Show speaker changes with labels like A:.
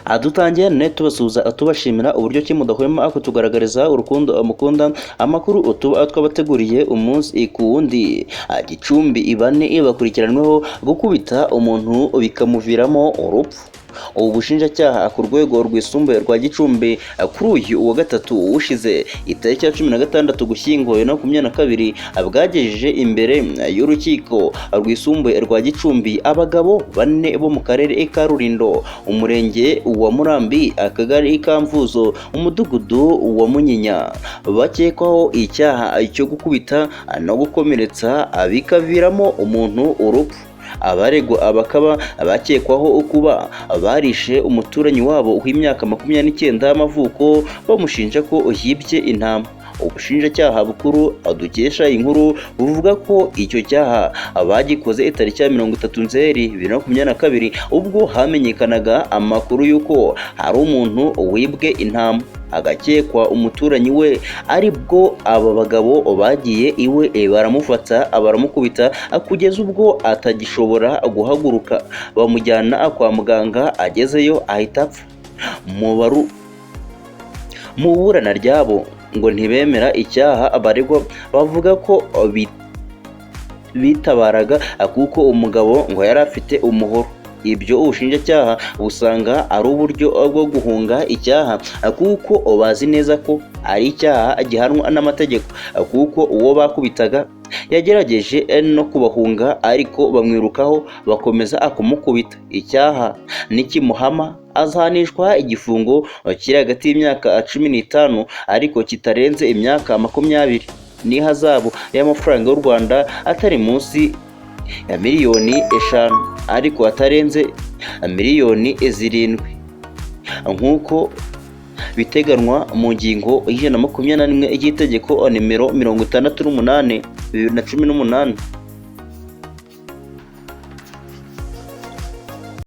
A: Adutangiye ne tubasuhuza tubashimira uburyo ki mudahwema kutugaragariza urukundo mukunda amakuru tuba twabateguriye umunsi ku wundi. Gicumbi ibane bakurikiranweho gukubita umuntu bikamuviramo urupfu. Ubu bushinjacyaha ku rwego rwisumbuye rwa Gicumbi kuri uyu wa gatatu ushize itariki ya 16 Gushyingo 2022 bwagejeje imbere y'urukiko rwisumbuye rwa Gicumbi abagabo 4 bo mu karere ka Rulindo, umurenge wa Murambi, akagari ka Mvuzo, umudugudu wa Munyinya, bakekwaho icyaha cyo gukubita no gukomeretsa bikaviramo umuntu urupfu. Abaregwa bakaba bakekwaho kuba barishe umuturanyi wabo w'imyaka 29 y'amavuko bamushinja ko yibye intama. Ubushinjacyaha bukuru dukesha inkuru buvuga ko icyo cyaha bagikoze itariki ya 30 Nzeri 2022 ubwo hamenyekanaga amakuru y'uko hari umuntu wibwe intama, agakekwa umuturanyi we, aribwo aba bagabo bagiye iwe baramufata baramukubita kugeza ubwo atagishobora guhaguruka, bamujyana kwa muganga, agezeyo ahita apfa. Mu burana ryabo ngo ntibemera icyaha abaregwa, bavuga ko bitabaraga kuko umugabo ngo yari afite umuhoro. Ibyo ubushinjacyaha busanga ari uburyo bwo guhunga icyaha kuko bazi neza ko ari icyaha gihanwa n'amategeko, kuko uwo bakubitaga yagerageje no kubahunga ariko bamwirukaho bakomeza kumukubita. Icyaha nikimuhama azahanishwa igifungo kiri hagati y'imyaka 15 ariko kitarenze imyaka 20 n'ihazabu y'amafaranga y'u Rwanda atari munsi ya miliyoni 5 ariko atarenze miliyoni 7 nk'uko biteganwa mu ngingo y'Ijana 21 y'itegeko nimero 68/2018.